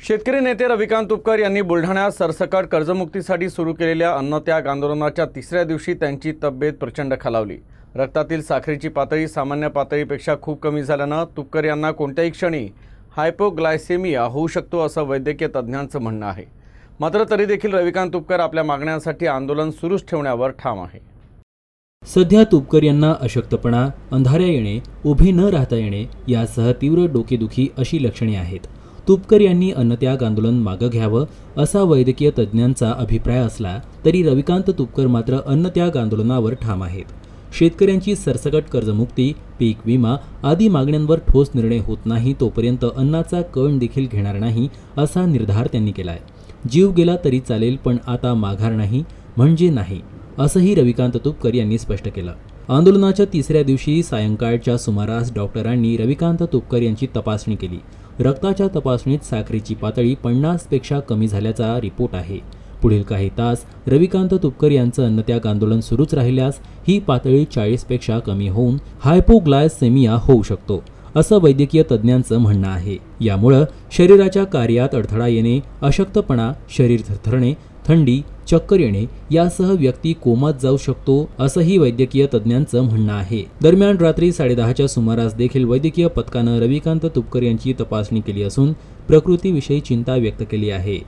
शेतकरी नेते रविकांत तुपकर यांनी बुलढाण्यात सरसकट कर्जमुक्तीसाठी सुरू केलेल्या अन्नत्याग आंदोलनाच्या तिसऱ्या दिवशी त्यांची तब्येत प्रचंड खालावली। रक्तातील साखरेची पातळी सामान्य पातळीपेक्षा खूप कमी झाल्याने तुपकर यांना कोणत्याही क्षणी हायपोग्लायसेमिया होऊ शकतो असं वैद्यकीय तज्ज्ञांचं म्हणणं आहे। मात्र तरी देखील रविकांत तुपकर आपल्या मागण्यांसाठी आंदोलन सुरूच ठेवण्यावर ठाम आहे। सध्या तुपकर यांना अशक्तपणा, अंधाऱ्या येणे, उभे न राहता येणे यासह तीव्र डोकेदुखी अशी लक्षणे आहेत। तुपकर यांनी अन्नत्याग आंदोलन मागे घ्यावं असा वैद्यकीय तज्ज्ञांचा अभिप्राय असला तरी रविकांत तुपकर मात्र अन्नत्याग आंदोलनावर ठाम आहेत। शेतकऱ्यांची सरसकट कर्जमुक्ती, पीक विमा आदी मागण्यांवर ठोस निर्णय होत नाही तोपर्यंत अन्नाचा कण देखील घेणार नाही असा निर्धार त्यांनी केलाय। जीव गेला तरी चालेल पण आता माघार नाही म्हणजे नाही असंही रविकांत तुपकर यांनी स्पष्ट केलं। आंदोलनाच्या तिसऱ्या दिवशी सायंकाळच्या सुमारास डॉक्टरांनी रविकांत तुपकर यांची तपासणी केली। रक्ताच्या तपासणीत साखरेची पातळी 50 पेक्षा कमी झाल्याचा रिपोर्ट आहे। पुढील काही तास रविकांत तुपकर यांचं अन्नत्याग आंदोलन सुरूच राहिल्यास ही पातळी 40 पेक्षा कमी होऊन हायपोग्लायसेमिया होऊ शकतो असं वैद्यकीय तज्ज्ञांचं म्हणणं आहे। यामुळे शरीराच्या कार्यात अडथळा येणे, अशक्तपणा, शरीर थरथरणे, थंडी, चक्कर येणे यासह व्यक्ती कोमात जाऊ शकतो असंही वैद्यकीय तज्ज्ञांचं म्हणणं आहे। दरम्यान रात्री 10:30च्या सुमारास देखील वैद्यकीय पथकानं रविकांत तुपकर यांची तपासणी केली असून प्रकृतीविषयी चिंता व्यक्त केली आहे।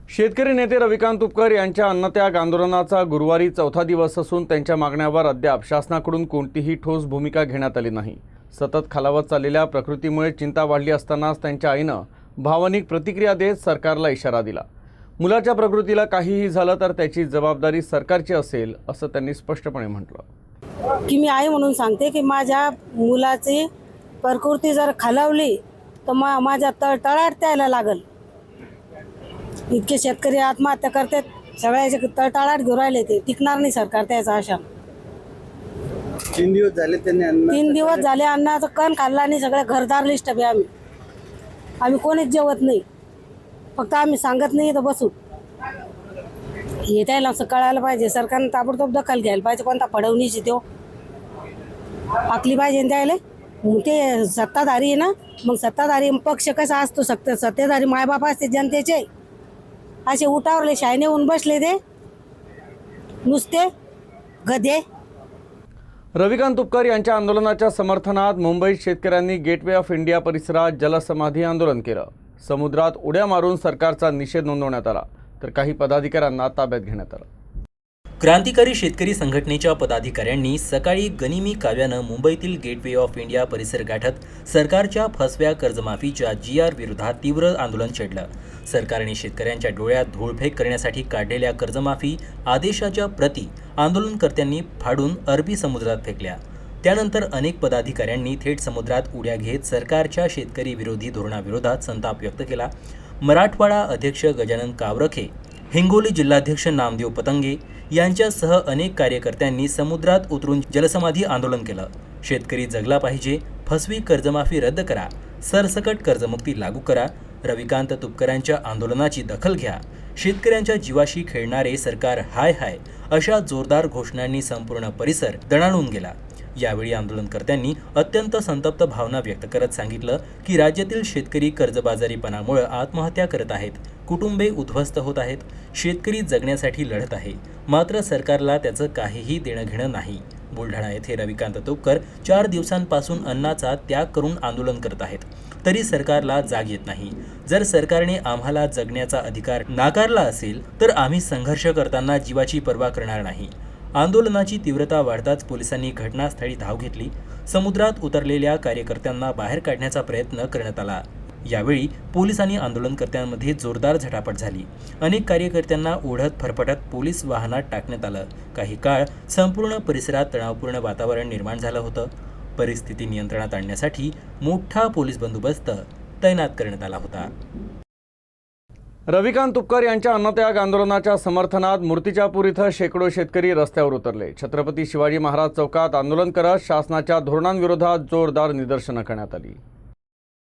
शेतकरी नेते रविकांत तुपकर यांच्या अन्नत्याग आंदोलनाचा गुरुवारी 4था दिवस असून त्यांच्या मागण्यावर अद्याप शासनाकडून कोणतीही ठोस भूमिका घेण्यात आली नाही। सतत खालावत चाललेल्या प्रकृतीमुळे चिंता वाढली असतानाच त्यांच्या आईनं भावनिक प्रतिक्रिया देत सरकारला इशारा दिला। मुलाच्या प्रकृतीला काहीही झालं तर त्याची जबाबदारी सरकारची असेल असं त्यांनी स्पष्टपणे म्हटलं। की मी आई म्हणून सांगते की माझ्या मुलाची प्रकृती जर खालावली तर माझ्या तळतळाट यायला लागल। इतके शेतकरी आत्महत्या करतात, सगळ्याचे तळतळाट घेऊन राहिले, ते टिकणार नाही सरकार त्याचा आशा। 3 दिवस झाले त्यांनी 3 दिवस झाले अन्नाचं कण खाल्ला नाही, सगळे घरदार लिस्ट बी आम्ही कोणीच जेवत नाही, फक्त आम्ही सांगत नाही तर बसू। हे त्याला असं कळायला पाहिजे, सरकारने ताबडतोब दखल घ्यायला पाहिजे। कोणता फडवणीची तो आखली पाहिजे त्याला। ते सत्ताधारी आहे ना, मग सत्ताधारी पक्ष कसा असतो, सत्ताधारी मायबाप असते जनतेचे, असे उठावरले शायने होऊन बसले ते नुसते गधे। रविकांत तुपकर यांच्या आंदोलनाच्या समर्थनात मुंबईत शेतकऱ्यांनी गेटवे ऑफ इंडिया परिसरात जलसमाधी आंदोलन केलं। समुद्रात उड्या मारून सरकारचा निषेध नोंदवण्यात आला तर काही पदाधिकाऱ्यांना ताब्यात घेण्यात आलं। क्रांतिकारी शेतकरी संघटनेच्या पदाधिकाऱ्यांनी सकाळी गनिमी काव्यानं मुंबईतील गेटवे ऑफ इंडिया परिसर गाठत सरकारच्या फसव्या कर्जमाफीच्या GR विरोधात तीव्र आंदोलन छेडलं। सरकारने शेतकऱ्यांच्या डोळ्यात धूळफेक करण्यासाठी काढलेल्या कर्जमाफी आदेशाच्या प्रती आंदोलनकर्त्यांनी फाडून अरबी समुद्रात फेकल्या। त्यानंतर अनेक पदाधिकाऱ्यांनी थेट समुद्रात उड्या घेत सरकारच्या शेतकरी विरोधी धोरणाविरोधात संताप व्यक्त केला। मराठवाडा अध्यक्ष गजानन कावरखे, हिंगोली जिल्हाध्यक्ष नामदेव पतंगे यांच्यासह अनेक कार्यकर्त्यांनी समुद्रात उतरून जलसमाधी आंदोलन केलं। शेतकरी जगला पाहिजे, फसवी कर्जमाफी रद्द करा, सरसकट कर्जमुक्ती लागू करा, रविकांत तुपकरांच्या आंदोलनाची दखल घ्या, शेतकऱ्यांच्या जीवाशी खेळणारे सरकार हाय हाय अशा जोरदार घोषणांनी संपूर्ण परिसर दणाणून गेला। यावेळी आंदोलनकर्त्यांनी अत्यंत संतप्त भावना व्यक्त करत सांगितलं की राज्यातील शेतकरी कर्जबाजारीपणामुळे आत्महत्या करत आहेत, कुटुंबे उद्ध्वस्त होत आहेत, शेतकरी जगण्यासाठी लढत आहे, मात्र सरकारला त्याचं काहीही देणं घेणं नाही। बुलढाणा येथे रविकांत तुपकर 4 दिवसांपासून अन्नाचा त्याग करून आंदोलन करत आहेत, तरी सरकारला जाग येत नाही। जर सरकारने आम्हाला जगण्याचा अधिकार नाकारला असेल तर आम्ही संघर्ष करताना जीवाची पर्वा करणार नाही। आंदोलनाची तीव्रता वाढताच पोलिसांनी घटनास्थळी धाव घेतली। समुद्रात उतरलेल्या कार्यकर्त्यांना बाहेर काढण्याचा प्रयत्न करण्यात आला। यावेळी पोलिसांनी आंदोलनकर्त्यांमध्ये जोरदार झटापट झाली। अनेक कार्यकर्त्यांना ओढत फरफटत पोलीस वाहनात टाकण्यात आलं। काही काळ संपूर्ण परिसरात तणावपूर्ण वातावरण निर्माण झालं होतं। परिस्थिती नियंत्रणात आणण्यासाठी मोठा पोलीस बंदोबस्त तैनात करण्यात आला होता। रविकांत तुपकर यांच्या अन्नत्याग आंदोलनाच्या समर्थनात मूर्तिजापूर इथं शेकडो शेतकरी रस्त्यावर उतरले। छत्रपती शिवाजी महाराज चौकात आंदोलन करत शासनाच्या धोरणांविरोधात जोरदार निदर्शनं करण्यात आली।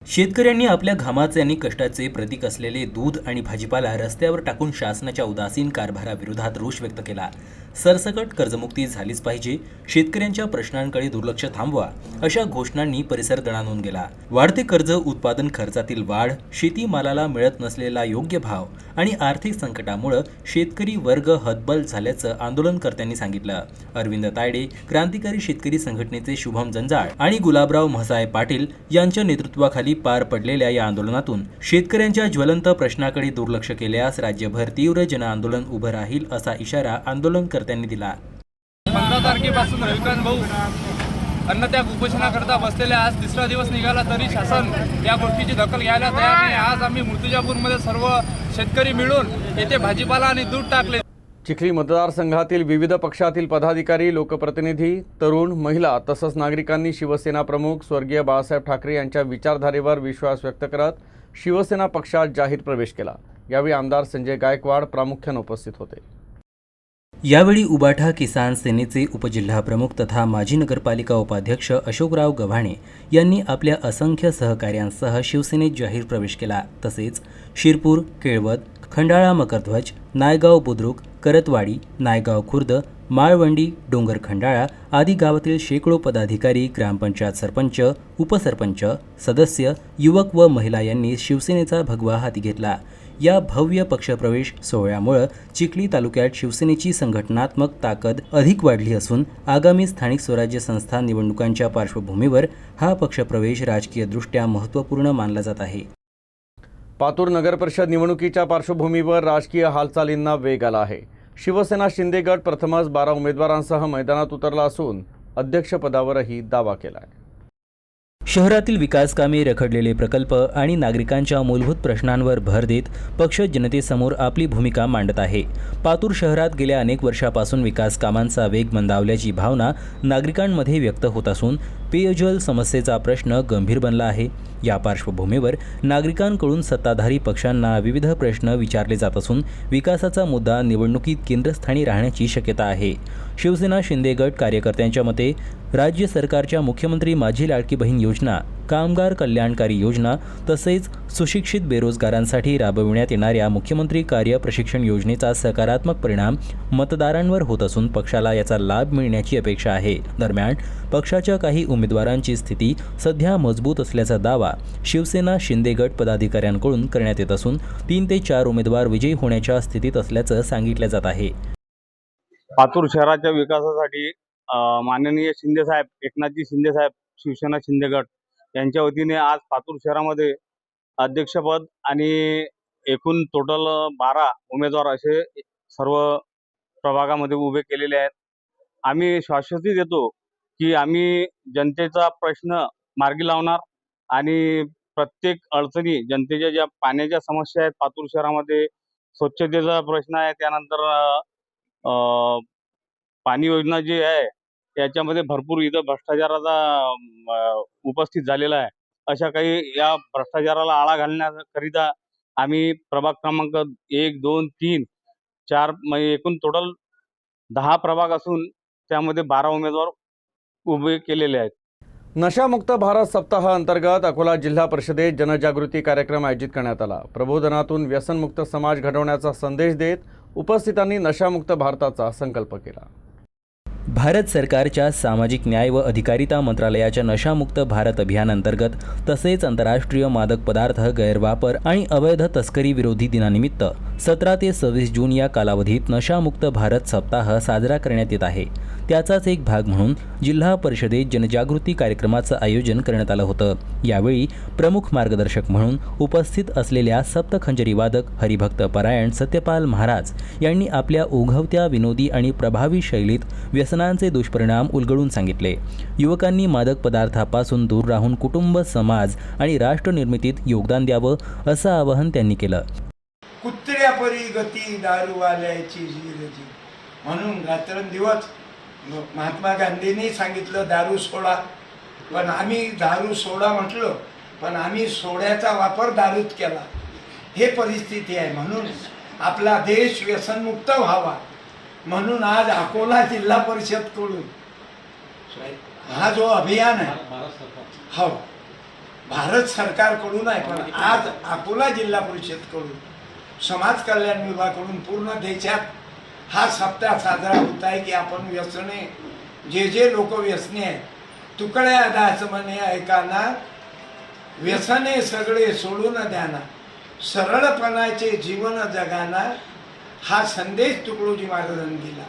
शेतकऱ्यांनी आपल्या घामाचे आणि कष्टाचे प्रतीक असलेले दूध आणि भाजीपाला रस्त्यावर टाकून शासनाच्या उदासीन कारभाराविरोधात रोष व्यक्त केला. सरसकट कर्जमुक्ती झालीच पाहिजे, शेतकऱ्यांच्या प्रश्नांकडे दुर्लक्ष थांबवा, अशा घोषणांनी परिसर दणाणून गेला. वाढते कर्ज, उत्पादन खर्चातील वाढ, शेतीमालाला मिळत नसलेला योग्य भाव आणि आर्थिक संकटामुळे शेतकरी वर्ग हतबल झाल्याचं आंदोलनकर्त्यांनी सांगितलं. अरविंद तायडे, क्रांतिकारी शेतकरी संघटनेचे शुभम जंजाळ आणि गुलाबराव म्हसाय पाटील यांच्या नेतृत्वाखाली पार पडलेल्या या आंदोलनातून शेतकऱ्यांच्या ज्वलंत प्रश्नाकडे दुर्लक्ष केल्यास राज्यभर तीव्र जनआंदोलन उभं राहील असा इशारा आंदोलनकर्त्यांनी दिला. 15 तारखेपासून रविकांत भाऊ अन्नत्याग उपोषणाकरता बसलेले आज तिसरा दिवस निघाला तरी शासन या गोष्टीची दखल घ्यायला तयार नाही. आज आम्ही मूर्तिजापूरमध्ये सर्व शेतकरी मिळून येथे भाजीपाला आणि दूध टाकले. चिखली मतदारसंघातील विविध पक्षातील पदाधिकारी, लोकप्रतिनिधी, तरुण, महिला तसंच नागरिकांनी शिवसेना प्रमुख स्वर्गीय बाळासाहेब ठाकरे यांच्या विचारधारेवर विश्वास व्यक्त करत शिवसेना पक्षात जाहीर प्रवेश केला. यावेळी आमदार संजय गायकवाड प्रामुख्याने उपस्थित होते. यावेळी उबाठा किसान सेनेचे उपजिल्हाप्रमुख तथा माजी नगरपालिका उपाध्यक्ष अशोकराव गव्हाणे यांनी आपल्या असंख्य सहकाऱ्यांसह शिवसेनेत जाहीर प्रवेश केला. तसेच शिरपूर, केळवद, खंडाळा मकरध्वज, नायगाव बुद्रुक, करतवाडी, नायगाव खुर्द, माळवंडी, डोंगर खंडाळा आदी गावातील शेकडो पदाधिकारी, ग्रामपंचायत सरपंच, उपसरपंच, सदस्य, युवक व महिला यांनी शिवसेनेचा भगवा हाती घेतला. या भव्य पक्षप्रवेश सोहळ्यामुळे चिखली तालुक्यात शिवसेनेची संघटनात्मक ताकद अधिक वाढली असून आगामी स्थानिक स्वराज्य संस्था निवडणुकांच्या पार्श्वभूमीवर हा पक्षप्रवेश राजकीयदृष्ट्या महत्त्वपूर्ण मानला जात आहे. पातूर नगरपरिषद निवडणुकीच्या पार्श्वभूमीवर राजकीय हालचालींना वेग आला आहे. शिवसेना शिंदे गट प्रथमच 12 उमेदवारांसह मैदानात उतरला असून अध्यक्षपदावरही दावा केला आहे. शहरातील विकास कामे, रखडलेले प्रकल्प आणि नागरिकांच्या मूलभूत प्रश्नांवर भर देत पक्ष जनतेसमोर आपली भूमिका मांडत आहे. पातूर शहरात गेल्या अनेक वर्षापासून विकास कामांचा वेग मंदावल्याची भावना नागरिकांमध्ये व्यक्त होत असून पेयजल समस्येचा प्रश्न गंभीर बनला आहे. या पार्श्वभूमीवर नागरिकांकडून सत्ताधारी पक्षांना विविध प्रश्न विचारले जात असून विकासाचा मुद्दा निवडणुकीत केंद्रस्थानी राहण्याची शक्यता आहे. शिवसेना शिंदे गट कार्यकर्त्यांच्या मते राज्य सरकारच्या मुख्यमंत्री माझी लाडकी बहीण योजना, कामगार कल्याणकारी योजना तसेच सुशिक्षित बेरोजगारांसाठी राबविण्यात येणाऱ्या मुख्यमंत्री कार्य प्रशिक्षण योजनेचा सकारात्मक परिणाम मतदारांवर होत असून पक्षाला याचा लाभ मिळण्याची अपेक्षा आहे. दरम्यान पक्षाच्या काही उमेदवारांची स्थिती सध्या मजबूत असल्याचा दावा शिवसेना शिंदे गट पदाधिकाऱ्यांकडून करण्यात येत असून 3 ते 4 उमेदवार विजयी होण्याच्या स्थितीत असल्याचं सांगितलं जात आहे. पातूर शहराच्या विकासासाठी माननीय शिंदेसाहेब, एकनाथजी शिंदेसाहेब, शिवसेना शिंदे गट यांच्या वतीने आज पातूर शहरामध्ये अध्यक्षपद आणि एकूण टोटल 12 उमेदवार असे सर्व प्रभागामध्ये उभे केलेले आहेत. आम्ही शाश्वती देतो की आम्ही जनतेचा प्रश्न मार्गी लावणार आणि प्रत्येक अडचणी, जनतेच्या ज्या पाण्याच्या समस्या आहेत पातूर शहरामध्ये, स्वच्छतेचा प्रश्न आहे, त्यानंतर पाणी योजना जी आहे याच्यामध्ये भरपूर इथं भ्रष्टाचाराचा उपस्थित झालेला आहे. अशा काही या भ्रष्टाचाराला आळा घालण्याकरिता आम्ही प्रभाग क्रमांक 1, 2, 3, 4 म्हणजे एकूण टोटल 10 प्रभाग असून त्यामध्ये 12 उमेदवार उभे केलेले आहेत. नशामुक्त भारत सप्ताह अंतर्गत अकोला जिल्हा परिषदेत जनजागृती कार्यक्रम आयोजित करण्यात आला. प्रबोधनातून व्यसनमुक्त समाज घडवण्याचा संदेश देत उपस्थितांनी नशामुक्त भारताचा संकल्प केला. भारत सरकारच्या सामाजिक न्याय व अधिकारिता मंत्रालयाच्या नशामुक्त भारत अभियान अंतर्गत तसेच आंतरराष्ट्रीय मादक पदार्थ गैरवापर आणि अवैध तस्करी विरोधी दिनानिमित्त 17 ते 26 जून या कालावधीत नशामुक्त भारत सप्ताह साजरा करण्यात येत आहे. त्याचाच एक भाग म्हणून जिल्हा परिषदेत जनजागृती कार्यक्रमाचं आयोजन करण्यात आलं होतं. यावेळी प्रमुख मार्गदर्शक म्हणून उपस्थित असलेल्या सप्तखंजरी वादक हरिभक्त परायण सत्यपाल महाराज यांनी आपल्या ओघवत्या, विनोदी आणि प्रभावी शैलीत व्यसनांचे दुष्परिणाम उलगडून सांगितले. युवकांनी मादक पदार्थापासून दूर राहून कुटुंब, समाज आणि राष्ट्र निर्मितीत योगदान द्यावं असं आवाहन त्यांनी केलं. कुत्र्यापरी गती दारूवाल्याची जीरजी, म्हणून रात्रंदिवस महात्मा गांधींनी सांगितलं दारू सोडा, पण आम्ही दारू सोडा म्हटलं, पण आम्ही सोड्याचा वापर दारूत केला. हे परिस्थिती आहे. म्हणून आपला देश व्यसनमुक्त व्हावा म्हणून आज अकोला जिल्हा परिषदकडून हा जो अभियान आहे, हो भारत सरकारकडून आहे, पण आज अकोला जिल्हा परिषदकडून समाज कल्याण विभागाकडून पूर्ण देशात हा सप्ताह साजरा होत आहे की आपण व्यसने जे लोक व्यसनी आहेत तुकड्या दास म्हणे ऐकाना, व्यसने सगळे सोडून द्याना, सरळपणाचे जीवन जगाना, हा संदेश तुकडोजी महाराजांनी दिला.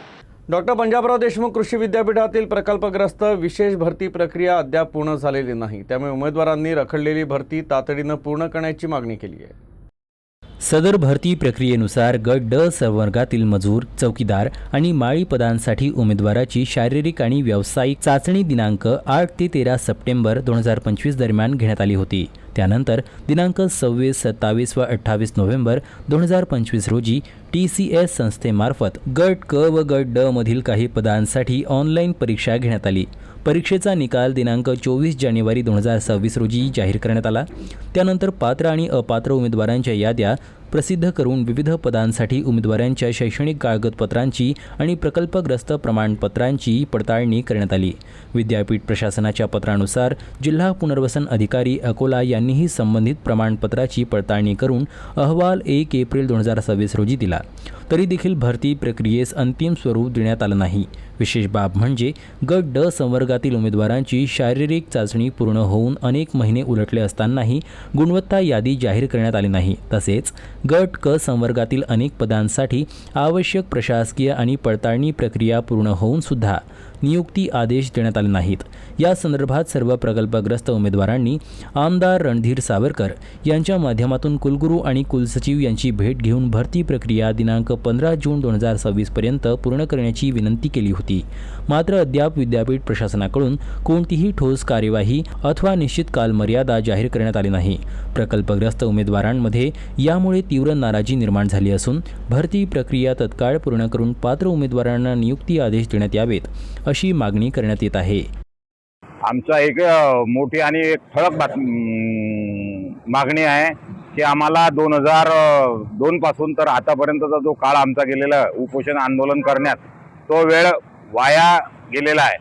डॉक्टर पंजाबराव देशमुख कृषी विद्यापीठातील प्रकल्पग्रस्त विशेष भरती प्रक्रिया अद्याप पूर्ण झालेली नाही. त्यामुळे उमेदवारांनी रखडलेली भरती तातडीनं पूर्ण करण्याची मागणी केली आहे. सदर भरती प्रक्रियेनुसार गट ड संवर्गातील मजूर, चौकीदार आणि माळी पदांसाठी उमेदवाराची शारीरिक आणि व्यावसायिक चाचणी दिनांक 8 ते 13 सप्टेंबर 2025 दरम्यान घेण्यात आली होती. त्यानंतर दिनांक 26, 27 व 28 नोव्हेंबर 2025 रोजी TCS संस्थेमार्फत गट क व गट ड मधील काही पदांसाठी ऑनलाईन परीक्षा घेण्यात आली. परीक्षेचा निकाल दिनांक 24 जानेवारी 2026 रोजी जाहीर करण्यात आला. त्यानंतर पात्र आणि अपात्र उमेदवारांच्या याद्या प्रसिद्ध करून विविध पदांसाठी उमेदवारांच्या शैक्षणिक कागदपत्रांची आणि प्रकल्पग्रस्त प्रमाणपत्रांची पडताळणी करण्यात आली. विद्यापीठ प्रशासनाच्या पत्रानुसार जिल्हा पुनर्वसन अधिकारी अकोला यांनीही संबंधित प्रमाणपत्राची पडताळणी करून अहवाल 1 एप्रिल 2026 रोजी दिला. तरी देखील भरती प्रक्रियेस अंतिम स्वरूप देण्यात आलं नाही. विशेष बाब म्हणजे गट ड संवर्गातील उमेदवारांची शारीरिक चाचणी पूर्ण होऊन अनेक महिने उलटले असतानाही गुणवत्ता यादी जाहीर करण्यात आली नाही. तसेच गट क संवर्गातील अनेक पदांसाठी आवश्यक प्रशासकीय आणि पडताळणी प्रक्रिया पूर्ण होऊन सुद्धा नियुक्ती आदेश देण्यात आले नाहीत. या संदर्भात सर्व प्रकल्पग्रस्त उमेदवारांनी आमदार रणधीर सावरकर यांच्या माध्यमातून कुलगुरू आणि कुलसचिव यांची भेट घेऊन भरती प्रक्रिया दिनांक 15 जून 2026 पर्यंत पूर्ण करण्याची विनंती केली होती. मात्र अद्याप विद्यापीठ प्रशासनाकडून कोणतीही ठोस कार्यवाही अथवा निश्चित कालमर्यादा जाहीर करण्यात आली नाही. प्रकल्पग्रस्त उमेदवारांमध्ये यामुळे तीव्र नाराजी निर्माण झाली असून भरती प्रक्रिया तत्काळ पूर्ण करून पात्र उमेदवारांना नियुक्ती आदेश देण्यात यावेत अशी मागणी करण्यात येत आहे. आमचा एक मोठी आणि एक ठळक मागणी आहे की आम्हाला 2002 पासून तर आतापर्यंतचा जो काळ आमचा गेलेला उपोषण आंदोलन करण्यात तो वेळ वाया गेलेला आहे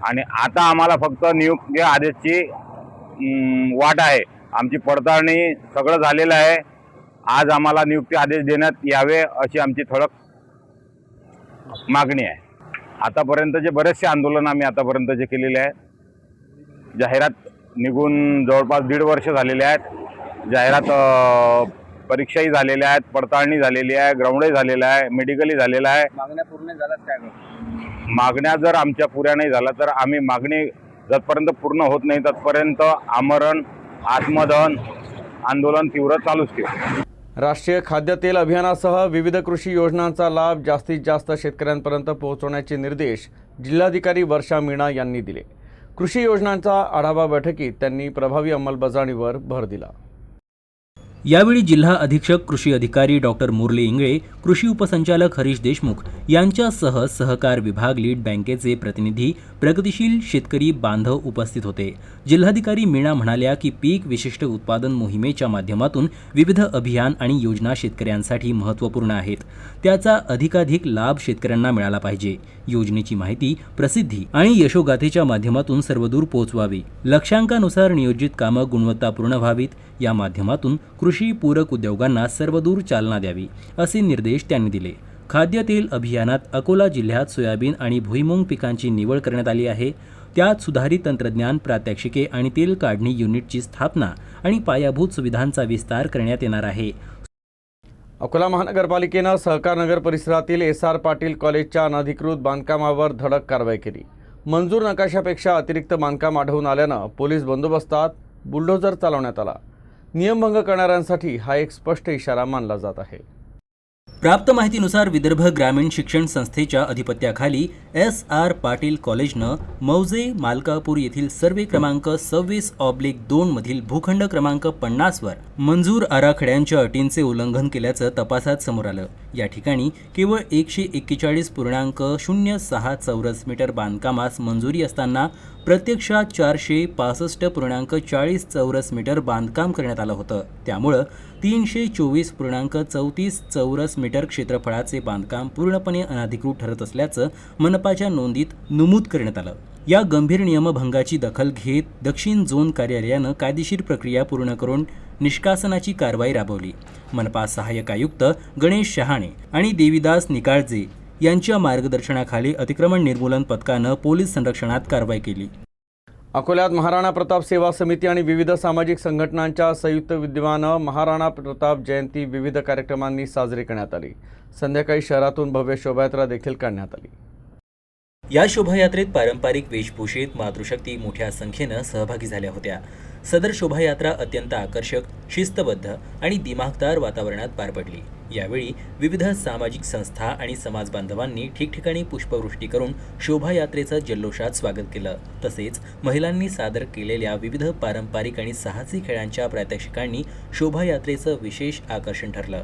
आणि आता आम्हाला फक्त नियुक्ती आदेशची वाट आहे. आमची पडताळणी सगळं झालेलं आहे. आज आम्हाला नियुक्ती आदेश देण्यात यावे अशी आमची ठळक मागणी आहे. आतापर्यंतचे बरेचसे आंदोलन आम्ही आतापर्यंतचे केलेले आहेत. जाहिरात निघून जवळपास 1.5 वर्ष झालेले आहेत. जाहिरात परीक्षाही झालेल्या आहेत, पडताळणी झालेली आहे, ग्राउंडही झालेलं आहे, मेडिकलही झालेलं आहे. मागण्या पूर्ण झाल्यात काय? मागण्या जर आमच्या पुऱ्या नाही झाल्या तर आम्ही मागणी जतपर्यंत पूर्ण होत नाही तत्पर्यंत आमरण, आत्मदहन आंदोलन तीव्र चालूच ठेवू. राष्ट्रीय खाद्य तेल अभियानासह विविध कृषी योजनांचा लाभ जास्तीत जास्त शेतकऱ्यांपर्यंत पोहोचवण्याचे निर्देश जिल्हाधिकारी वर्षा मीणा यांनी दिले. कृषी योजनांचा आढावा बैठकीत त्यांनी प्रभावी अंमलबजावणीवर भर दिला. यावेळी जिल्हा अधीक्षक कृषी अधिकारी डॉक्टर मुरली इंगळे, कृषी उपसंचालक हरीश देशमुख यांच्यासह सहकार विभाग लीड बँकेचे प्रतिनिधी, प्रगतिशील शेतकरी बांधव उपस्थित होते. जिल्हाधिकारी मीणा म्हणाल्या की पीक विशिष्ट उत्पादन मोहिमेच्या माध्यमातून विविध अभियान आणि योजना शेतकऱ्यांसाठी महत्त्वपूर्ण आहेत. त्याचा अधिकाधिक लाभ शेतकऱ्यांना मिळाला पाहिजे. योजनेची माहिती, प्रसिद्धी आणि यशोगाथेच्या माध्यमातून सर्वदूर पोहोचवावी. लक्ष्यांकानुसार नियोजित कामं गुणवत्तापूर्ण व्हावीत. या माध्यमातून कृषी पूरक उद्योगांना सर्वदूर चालना द्यावी असे निर्देश त्यांनी दिले. खाद्यतेल अभियानात अकोला जिल्ह्यात सोयाबीन आणि भुईमूग पिकांची निवड करण्यात आली आहे. त्यात सुधारित तंत्रज्ञान, प्रात्यक्षिके आणि तेल काढणी युनिटची स्थापना आणि पायाभूत सुविधांचा विस्तार करण्यात येणार आहे. अकोला महानगरपालिकेनं सहकारनगर परिसरातील SR पाटील कॉलेजच्या अनधिकृत बांधकामावर धडक कारवाई केली. मंजूर नकाशापेक्षा अतिरिक्त बांधकाम आढळून आल्यानं पोलीस बंदोबस्तात बुलडोझर चालवण्यात आला. नियमभंग करणाऱ्यांसाठी हा एक स्पष्ट इशारा मानला जात आहे. प्राप्त माहितीनुसार विदर्भ ग्रामीण शिक्षण संस्थेच्या अधिपत्याखाली SR पाटील कॉलेजनं मौजे मालकापूर येथील सर्वे क्रमांक 26/2 मधील भूखंड क्रमांक 50 वर मंजूर आराखड्यांच्या अटींचे उल्लंघन केल्याचं तपासात समोर आलं. या ठिकाणी केवळ 141.06 चौरस मीटर बांधकामास मंजुरी असताना प्रत्यक्षात 465.40 चौरस मीटर बांधकाम करण्यात आलं होतं. त्यामुळं 324.34 चौरस मीटर क्षेत्रफळाचे बांधकाम पूर्णपणे अनधिकृत ठरत असल्याचं मनपाच्या नोंदीत नमूद करण्यात आलं. या गंभीर नियमभंगाची दखल घेत दक्षिण झोन कार्यालयानं कायदेशीर प्रक्रिया पूर्ण करून निष्कासनाची कारवाई राबवली. मनपा सहाय्यक आयुक्त गणेश शहाणे आणि देवीदास निकाळजे यांच्या मार्गदर्शनाखाली अतिक्रमण निर्मूलन पथकानं पोलीस संरक्षणात कारवाई केली. अकोल्यात महाराणा प्रताप सेवा समिती आणि विविध सामाजिक संघटनांच्या संयुक्त विद्यमानं महाराणा प्रताप जयंती विविध कार्यक्रमांनी साजरी करण्यात आली. संध्याकाळी शहरातून भव्य शोभायात्रा देखील काढण्यात आली. या शोभायात्रेत पारंपरिक वेशभूषेत मातृशक्ती मोठ्या संख्येनं सहभागी झाल्या होत्या. सदर शोभायात्रा अत्यंत आकर्षक, शिस्तबद्ध आणि दिमाखदार वातावरणात पार पडली. यावेळी विविध सामाजिक संस्था आणि समाज बांधवांनी ठिकठिकाणी पुष्पवृष्टी करून शोभायात्रेचं जल्लोषात स्वागत केलं. तसेच महिलांनी सादर केलेल्या विविध पारंपरिक आणि साहसी खेळांच्या प्रात्यक्षिकांनी शोभायात्रेचं विशेष आकर्षण ठरलं.